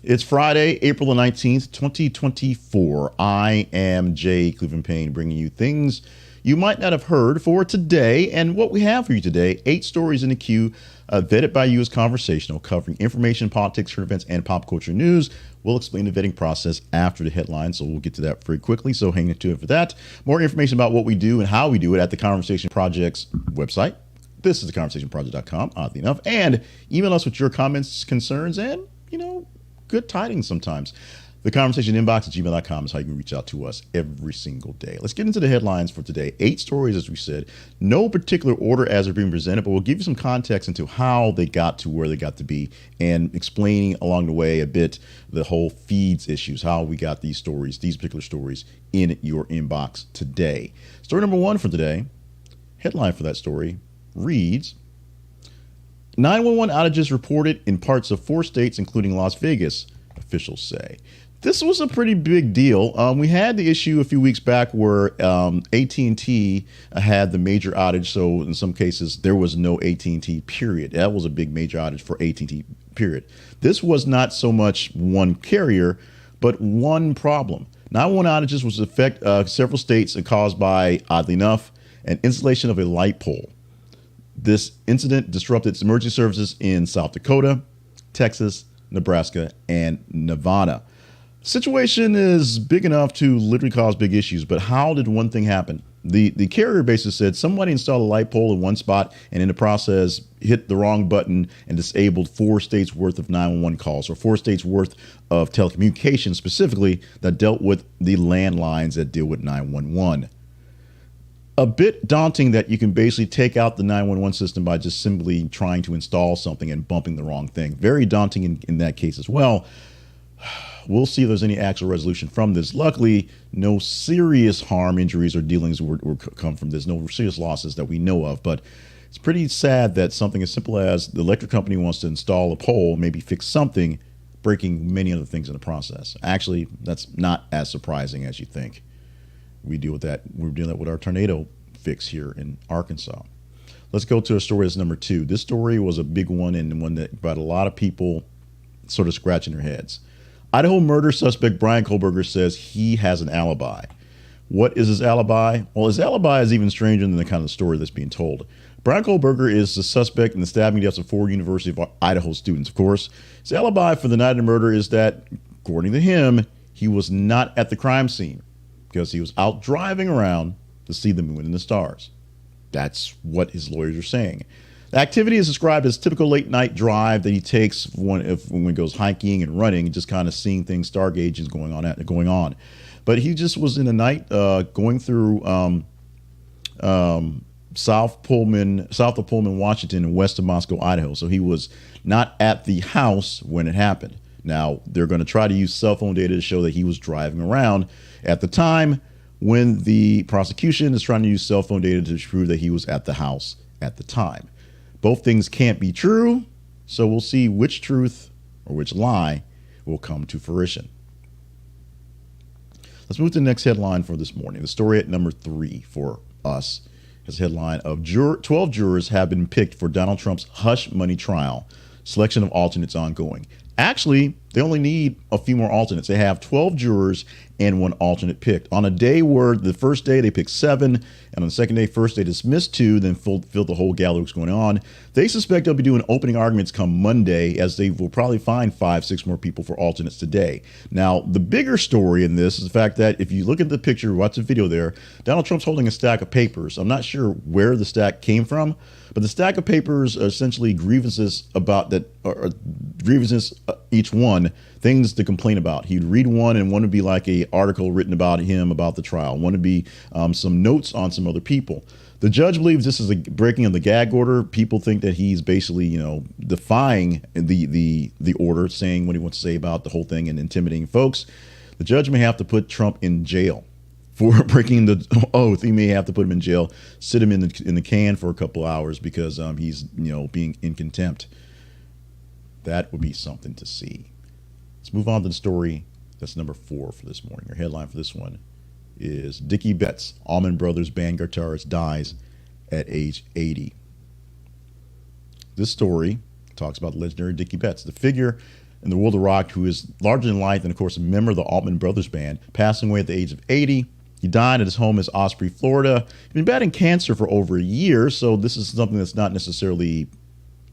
It's Friday, April the 19th, 2024. I am Jay Cleveland Payne, bringing you things you might not have heard for today. And what we have for you today, 8 stories in the queue, vetted by you as conversational, covering information, politics, current events, and pop culture news. We'll explain the vetting process after the headline, so we'll get to that very quickly. So hang to it for that. More information about what we do and how we do it at the Conversation Project's website. This is theconversationproject.com, oddly enough. And email us with your comments, concerns, and, good tidings sometimes. The conversation inbox at gmail.com is how you can reach out to us every single day. Let's get into the headlines for today. 8 stories, as we said. No particular order as they're being presented, but we'll give you some context into how they got to where they got to be and explaining along the way a bit the whole feeds issues, how we got these stories, these particular stories in your inbox today. Story number 1 for today, headline for that story reads, 911 outages reported in parts of 4 states, including Las Vegas, officials say. This was a pretty big deal. We had the issue a few weeks back where AT&T had the major outage. So in some cases, there was no AT&T period. That was a big major outage for AT&T period. This was not so much one carrier, but one problem. 911 outages was affect several states and caused by, oddly enough, an installation of a light pole. This incident disrupted emergency services in South Dakota, Texas, Nebraska, and Nevada. Situation is big enough to literally cause big issues, but how did one thing happen? The carrier basically said somebody installed a light pole in one spot and in the process hit the wrong button and disabled 4 states worth of 911 calls, or 4 states worth of telecommunications specifically that dealt with the landlines that deal with 911. A bit daunting that you can basically take out the 911 system by just simply trying to install something and bumping the wrong thing. Very daunting in that case as well. We'll see if there's any actual resolution from this. Luckily, no serious harm, injuries, or dealings were come from this. No serious losses that we know of. But it's pretty sad that something as simple as the electric company wants to install a pole, maybe fix something, breaking many other things in the process. Actually, that's not as surprising as you think. We deal with that. We're dealing with our tornado fix here in Arkansas. Let's go to a story that's number 2. This story was a big one and one that brought a lot of people sort of scratching their heads. Idaho murder suspect Bryan Kohberger says he has an alibi. What is his alibi? Well, his alibi is even stranger than the kind of story that's being told. Bryan Kohberger is the suspect in the stabbing deaths of 4 University of Idaho students, of course. His alibi for the night of the murder is that, according to him, he was not at the crime scene because he was out driving around to see the moon and the stars. That's what his lawyers are saying. The activity is described as typical late night drive that he takes when he goes hiking and running, just kind of seeing things, stargazing going on. But he just was in the night going through south of Pullman, Washington, and west of Moscow, Idaho. So he was not at the house when it happened. Now, they're going to try to use cell phone data to show that he was driving around at the time, when the prosecution is trying to use cell phone data to prove that he was at the house at the time. Both things can't be true, so we'll see which truth or which lie will come to fruition. Let's move to the next headline for this morning. The story at number 3 for us has a headline of 12 jurors have been picked for Donald Trump's hush money trial. Selection of alternates ongoing. Actually, they only need a few more alternates. They have 12 jurors and 1 alternate picked. On a day where the first day they picked 7, and on the second day, first they dismissed 2, then filled the whole gallery was going on. They suspect they'll be doing opening arguments come Monday, as they will probably find 5-6 more people for alternates today. Now, the bigger story in this is the fact that if you look at the picture, watch the video there, Donald Trump's holding a stack of papers. I'm not sure where the stack came from, but the stack of papers are essentially grievances about that, or grievances each one, things to complain about. He'd read one, and one would be like a article written about him about the trial. One would be some notes on some other people. The judge believes this is a breaking of the gag order. People think that he's basically, defying the order, saying what he wants to say about the whole thing and intimidating folks. The judge may have to put Trump in jail for breaking the oath. He may have to put him in jail, sit him in the can for a couple hours because he's being in contempt. That would be something to see. Let's move on to the story that's number 4 for this morning. Our headline for this one is Dickey Betts, Allman Brothers Band guitarist, dies at age 80. This story talks about legendary Dickey Betts, the figure in the world of rock who is larger than life and, of course, a member of the Allman Brothers Band, passing away at the age of 80. He died at his home in Osprey, Florida. He's been battling cancer for over a year, so this is something that's not necessarily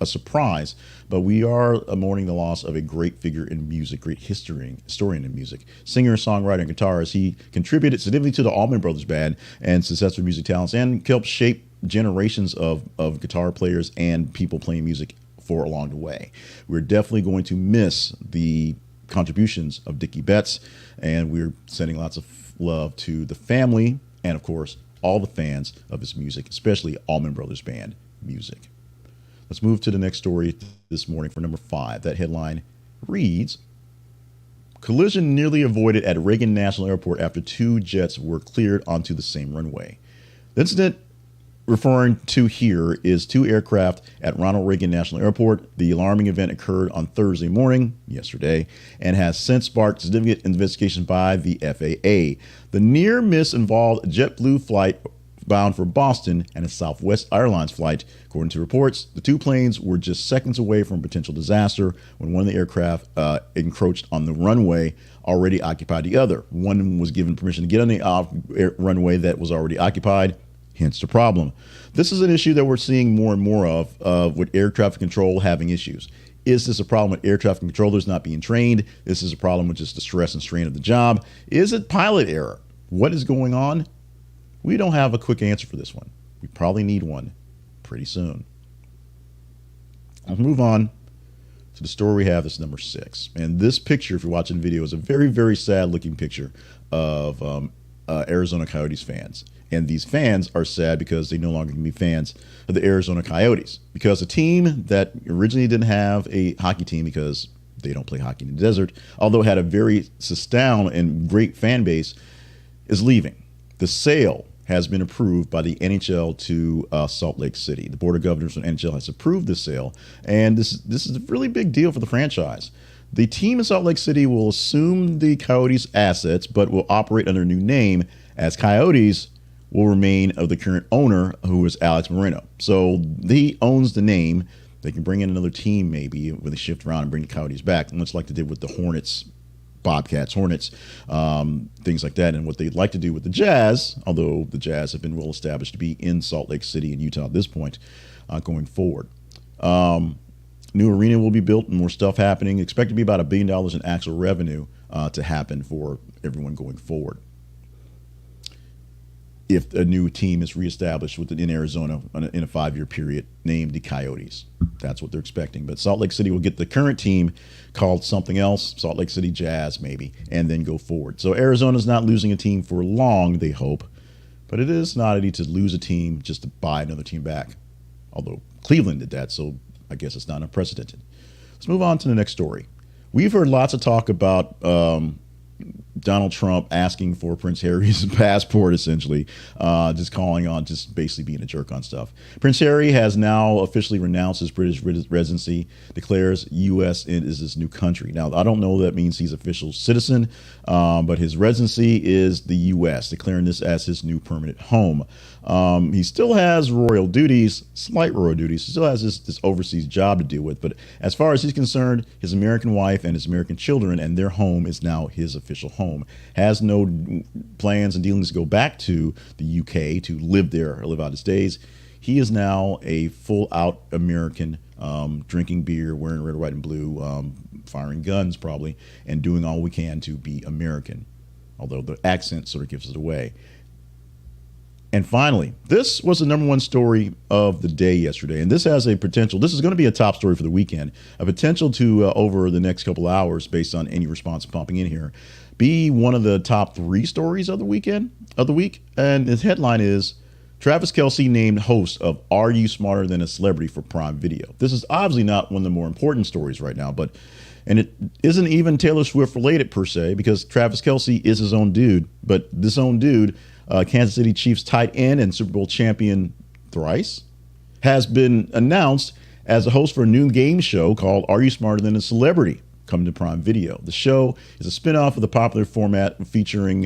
a surprise, but we are mourning the loss of a great figure in music, great historian in music, singer, songwriter, and guitarist. He contributed significantly to the Allman Brothers Band and successful music talents, and helped shape generations of guitar players and people playing music for along the way. We're definitely going to miss the contributions of Dickey Betts, and we're sending lots of love to the family and, of course, all the fans of his music, especially Allman Brothers Band music. Let's move to the next story this morning for number 5. That headline reads, collision nearly avoided at Reagan National Airport after 2 jets were cleared onto the same runway. The incident referring to here is 2 aircraft at Ronald Reagan National Airport. The alarming event occurred on Thursday morning, yesterday, and has since sparked significant investigation by the FAA. The near miss involved a JetBlue flight bound for Boston and a Southwest Airlines flight. According to reports, the 2 planes were just seconds away from potential disaster when one of the aircraft encroached on the runway already occupied the other. One was given permission to get on the runway that was already occupied, hence the problem. This is an issue that we're seeing more and more of with air traffic control having issues. Is this a problem with air traffic controllers not being trained? This is a problem with just the stress and strain of the job. Is it pilot error? What is going on? We don't have a quick answer for this one. We probably need one pretty soon. I'll move on to the story we have. This is number 6. And this picture, if you're watching the video, is a very, very sad looking picture of Arizona Coyotes fans. And these fans are sad because they no longer can be fans of the Arizona Coyotes, because a team that originally didn't have a hockey team because they don't play hockey in the desert, although it had a very sustained and great fan base, is leaving. The sale has been approved by the NHL to Salt Lake City. The Board of Governors of NHL has approved this sale, and this is a really big deal for the franchise. The team in Salt Lake City will assume the Coyotes' assets, but will operate under a new name, as Coyotes will remain of the current owner, who is Alex Moreno. So he owns the name. They can bring in another team maybe when they shift around and bring the Coyotes back, much like they did with the Hornets, Bobcats, Hornets, things like that. And what they'd like to do with the Jazz, although the Jazz have been well established to be in Salt Lake City and Utah at this point, going forward. New arena will be built and more stuff happening. Expect to be about $1 billion in actual revenue to happen for everyone going forward, if a new team is reestablished in Arizona in a 5-year period named the Coyotes. That's what they're expecting. But Salt Lake City will get the current team called something else, Salt Lake City Jazz maybe, and then go forward. So Arizona's not losing a team for long, they hope. But it is not easy to lose a team just to buy another team back. Although Cleveland did that, so I guess it's not unprecedented. Let's move on to the next story. We've heard lots of talk about Donald Trump asking for Prince Harry's passport, essentially, just calling on just basically being a jerk on stuff. Prince Harry has now officially renounced his British residency, declares U.S. is his new country. Now, I don't know that means he's official citizen, but his residency is the U.S., declaring this as his new permanent home. He still has royal duties, slight royal duties. He still has this overseas job to deal with. But as far as he's concerned, his American wife and his American children and their home is now his official home. Has no plans and dealings to go back to the UK to live there or live out his days. He is now a full-out American, drinking beer, wearing red, white, and blue, firing guns probably, and doing all we can to be American, although the accent sort of gives it away. And finally, this was the number 1 story of the day yesterday, and this has a potential. This is going to be a top story for the weekend, a potential to, over the next couple hours, based on any response pumping in here, be one of the top 3 stories of the week. And his headline is, Travis Kelce named host of Are You Smarter Than a Celebrity for Prime Video. This is obviously not one of the more important stories right now, and it isn't even Taylor Swift related per se, because Travis Kelce is his own dude, but this own dude, Kansas City Chiefs tight end and Super Bowl champion thrice, has been announced as a host for a new game show called Are You Smarter Than a Celebrity, coming to Prime Video. The show is a spinoff of the popular format featuring,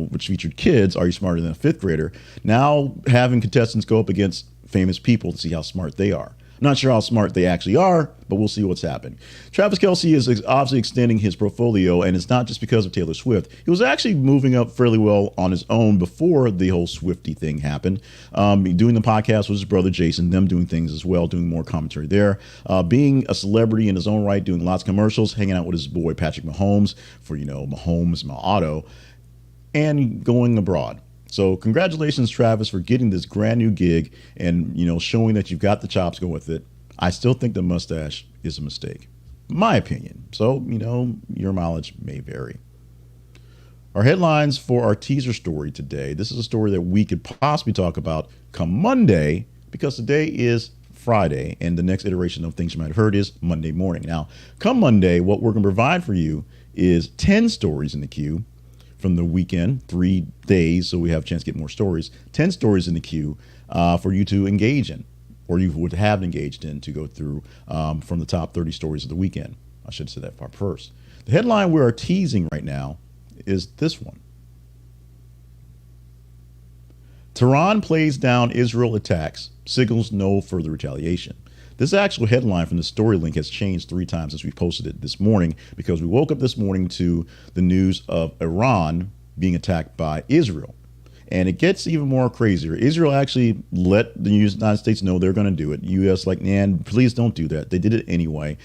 which featured kids, Are You Smarter Than a Fifth Grader, now having contestants go up against famous people to see how smart they are. Not sure how smart they actually are, but we'll see what's happening. Travis Kelce is obviously extending his portfolio, and it's not just because of Taylor Swift. He was actually moving up fairly well on his own before the whole Swiftie thing happened. Doing the podcast with his brother Jason, them doing things as well, doing more commentary there. Being a celebrity in his own right, doing lots of commercials, hanging out with his boy Patrick Mahomes for, Mahomes, my auto, and going abroad. So congratulations, Travis, for getting this brand new gig and, showing that you've got the chops going with it. I still think the mustache is a mistake. My opinion. So, your mileage may vary. Our headlines for our teaser story today. This is a story that we could possibly talk about come Monday because today is Friday and the next iteration of things you might have heard is Monday morning. Now, come Monday, what we're going to provide for you is 10 stories in the queue from the weekend, 3 days, so we have a chance to get more stories, 10 stories in the queue for you to engage in, or you would have engaged in to go through from the top 30 stories of the weekend. I should have said that part first. The headline we are teasing right now is this one. Tehran plays down Israel attacks, signals no further retaliation. This actual headline from the story link has changed 3 times since we posted it this morning because we woke up this morning to the news of Iran being attacked by Israel. And it gets even more crazier. Israel actually let the United States know they're going to do it. U.S. like, man, please don't do that. They did it anyway.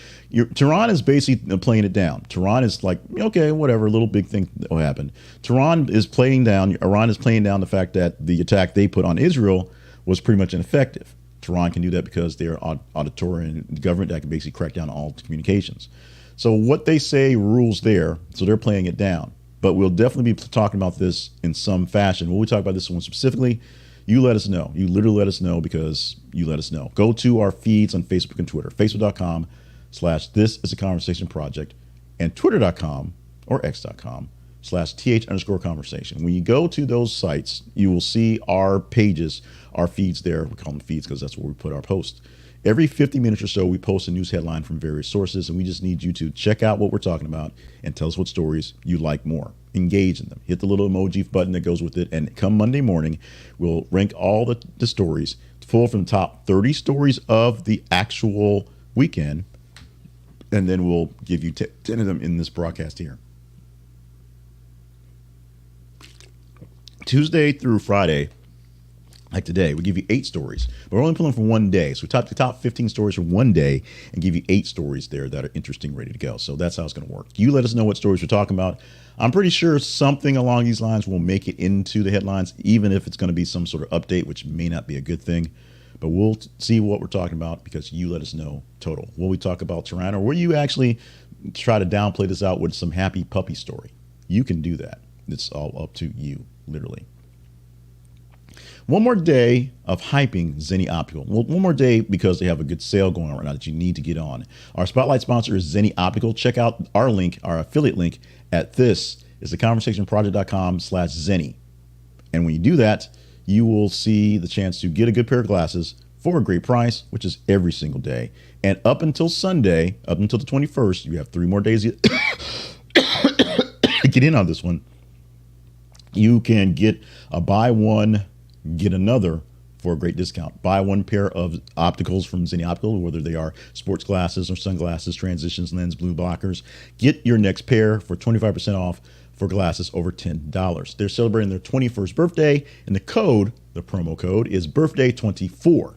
Tehran is basically playing it down. Tehran is like, okay, whatever, a little big thing that will happen. Iran is playing down the fact that the attack they put on Israel was pretty much ineffective. Tehran can do that because they're authoritarian government that can basically crack down on all communications. So what they say rules there, so they're playing it down. But we'll definitely be talking about this in some fashion. When we talk about this one specifically, you let us know. You literally let us know because you let us know. Go to our feeds on Facebook and Twitter, facebook.com/This Is a Conversation Project and twitter.com or x.com/th_conversation. When you go to those sites, you will see our pages, our feeds there. We call them feeds because that's where we put our posts. Every 50 minutes or so, we post a news headline from various sources, and we just need you to check out what we're talking about and tell us what stories you like more. Engage in them. Hit the little emoji button that goes with it, and come Monday morning, we'll rank all the stories, full from the top 30 stories of the actual weekend, and then we'll give you 10 of them in this broadcast here. Tuesday through Friday, like today, we give you 8 stories, but we're only pulling for 1 day. So we top the top 15 stories for 1 day and give you 8 stories there that are interesting, ready to go. So that's how it's going to work. You let us know what stories we're talking about. I'm pretty sure something along these lines will make it into the headlines, even if it's going to be some sort of update, which may not be a good thing. But we'll see what we're talking about because you let us know total. Will we talk about Tehran, or will you actually try to downplay this out with some happy puppy story? You can do that. It's all up to you, literally. One more day of hyping Zenni Optical. Well, one more day because they have a good sale going on right now that you need to get on. Our spotlight sponsor is Zenni Optical. Check out our link, our affiliate link at thisistheconversationproject.com/Zenni. And when you do that, you will see the chance to get a good pair of glasses for a great price, which is every single day. And up until Sunday, up until the 21st, you have 3 more days to get in on this one. You can get a buy one, get another for a great discount. Buy 1 pair of opticals from Zenni Optical, whether they are sports glasses or sunglasses, transitions, lens, blue blockers. Get your next pair for 25% off for glasses over $10. They're celebrating their 21st birthday, and the promo code is birthday24.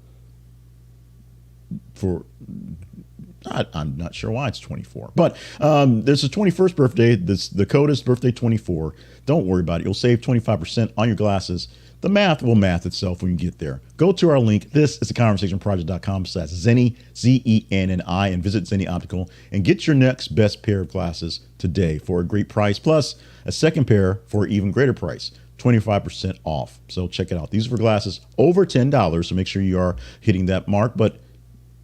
I'm not sure why it's 24, but there's a 21st birthday. The code is birthday24. Don't worry about it. You'll save 25% on your glasses. The math will math itself when you get there. Go to our link. This is theconversationproject.com/Zenni, Zenni, and visit Zenni Optical and get your next best pair of glasses today for a great price, plus a second pair for an even greater price, 25% off. So check it out. These are for glasses over $10, so make sure you are hitting that mark, but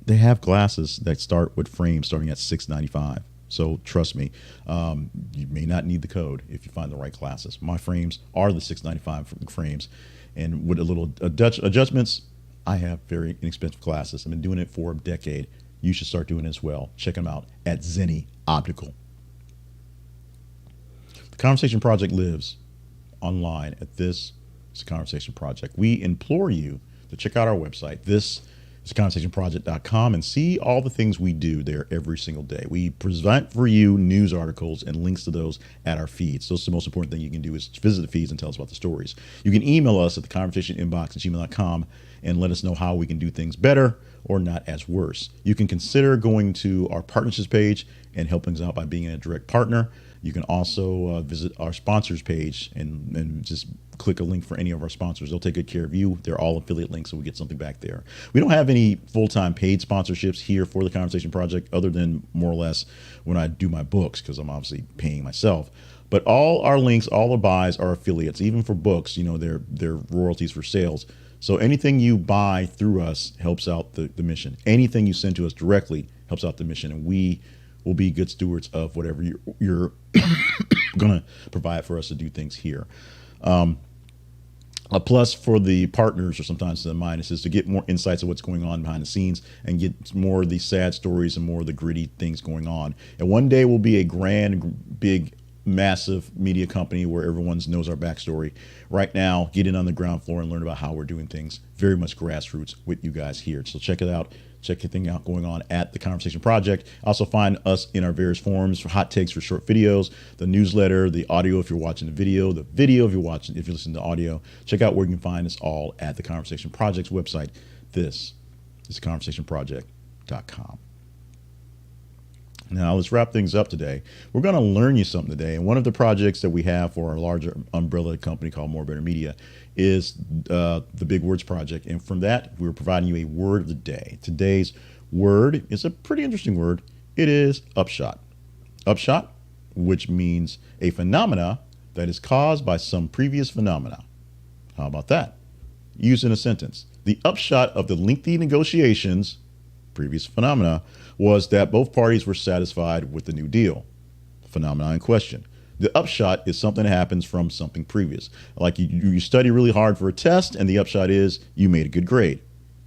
they have glasses that start with frames starting at $6.95. So trust me, you may not need the code if you find the right glasses. My frames are the $6.95 frames, and with a little adjustments, I have very inexpensive glasses. I've been doing it for a decade. You should start doing it as well. Check them out at Zenni Optical. The Conversation Project lives online at This is a Conversation Project. We implore you to check out our website. This It's conversationproject.com, and see all the things we do there every single day. We present for you news articles and links to those at our feeds. Those are the most important thing you can do is visit the feeds and tell us about the stories. You can email us at the conversation inbox at gmail.com and let us know how we can do things better or not as worse. You can consider going to our partnerships page and helping us out by being a direct partner. You can also visit our sponsors page and just click a link for any of our sponsors. They'll take good care of you. They're all affiliate links, so we get something back there. We don't have any full-time paid sponsorships here for the Conversation Project other than more or less when I do my books, because I'm obviously paying myself. But all our links, all the buys are affiliates. Even for books, you know, they're royalties for sales. So anything you buy through us helps out the mission. Anything you send to us directly helps out the mission, and we will be good stewards of whatever you're going to provide for us to do things here. A plus for the partners, or sometimes the minus, is to get more insights of what's going on behind the scenes and get more of the sad stories and more of the gritty things going on. And one day we'll be a grand, big, massive media company where everyone knows our backstory. Right now, get in on the ground floor and learn about how we're doing things. Very much grassroots with you guys here. So check it out. Check everything out going on at the Conversation Project. Also find us in our various forums for hot takes for short videos, the newsletter, the audio if you're watching the video if you're listening to audio. Check out where you can find us all at the Conversation Project's website. This is conversationproject.com. Now let's wrap things up today. We're going to learn you something today. And one of the projects that we have for our larger umbrella company called More Better Media is the Big Words Project. And from that, we're providing you a word of the day. Today's word is a pretty interesting word. It is upshot. Upshot, which means a phenomena that is caused by some previous phenomena. How about that? Used in a sentence. The upshot of the lengthy negotiations, previous phenomena, was that both parties were satisfied with the new deal. Phenomena in question. The upshot is something that happens from something previous. Like you study really hard for a test, and the upshot is you made a good grade.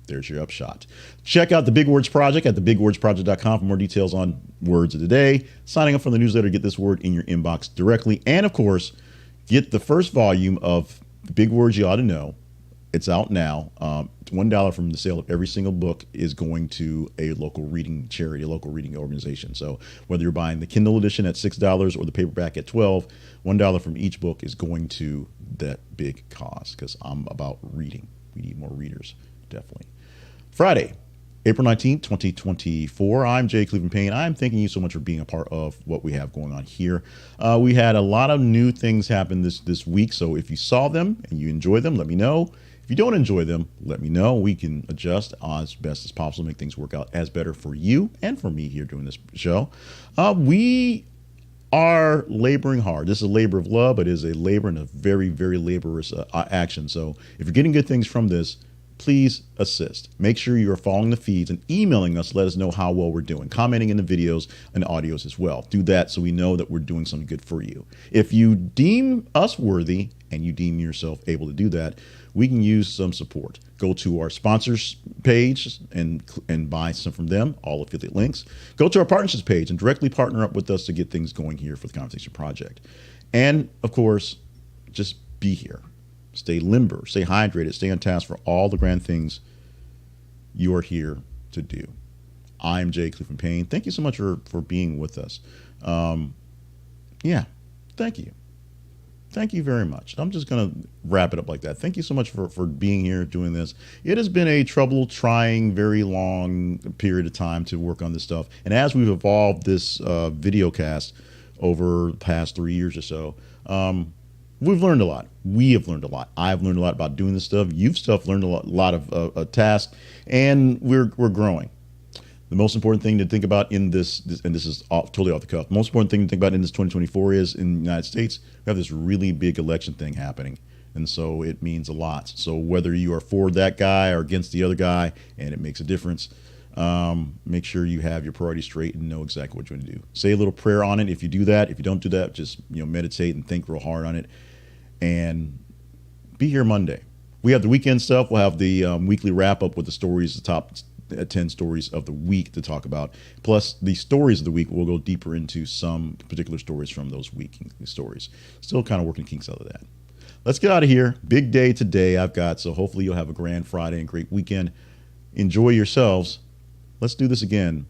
There's your upshot. Check out the Big Words Project at thebigwordsproject.com for more details on words of the day. Signing up for the newsletter to get this word in your inbox directly. And of course, get the first volume of the Big Words You Ought to Know. It's out now. $1 from the sale of every single book is going to a local reading charity, a local reading organization. So whether you're buying the Kindle edition at $6 or the paperback at $12, $1 from each book is going to that big cause, because I'm about reading. We need more readers, definitely. Friday, April 19th, 2024. I'm Jay Cleveland Payne. I'm thanking you so much for being a part of what we have going on here. We had a lot of new things happen this week. So if you saw them and you enjoyed them, let me know. If you don't enjoy them, let me know. We can adjust as best as possible, make things work out as better for you and for me here doing this show. We are laboring hard. This is a labor of love, but it is a labor and a very, very laborious action. So if you're getting good things from this, please assist. Make sure you are following the feeds and emailing us. Let us know how well we're doing. Commenting in the videos and audios as well. Do that so we know that we're doing something good for you. If you deem us worthy and you deem yourself able to do that, we can use some support. Go to our sponsors page and buy some from them, all affiliate links. Go to our partnerships page and directly partner up with us to get things going here for the Conversation Project. And of course, just be here. Stay limber, stay hydrated, stay on task for all the grand things you are here to do. I'm Jay Cleveland Payne. Thank you so much for being with us. Thank you. Thank you very much. I'm just going to wrap it up like that. Thank you so much for being here doing this. It has been a trying, very long period of time to work on this stuff. And as we've evolved this video cast over the past 3 years or so, we've learned a lot. We have learned a lot. I've learned a lot about doing this stuff. You've learned a lot of tasks, and we're growing. The most important thing to think about in this and this is totally off the cuff, the most important thing to think about in this 2024 is in the United States, we have this really big election thing happening. And so it means a lot. So whether you are for that guy or against the other guy, and it makes a difference, make sure you have your priorities straight and know exactly what you want to do. Say a little prayer on it. If you do that, if you don't do that, just meditate and think real hard on it. And be here Monday. We have the weekend stuff. We'll have the weekly wrap up with the stories, the top 10 stories of the week to talk about. Plus the stories of the week, we'll go deeper into some particular stories from those week stories. Still kind of working kinks out of that. Let's get out of here. Big day today I've got, so hopefully you'll have a grand Friday and great weekend. Enjoy yourselves. Let's do this again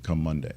come Monday.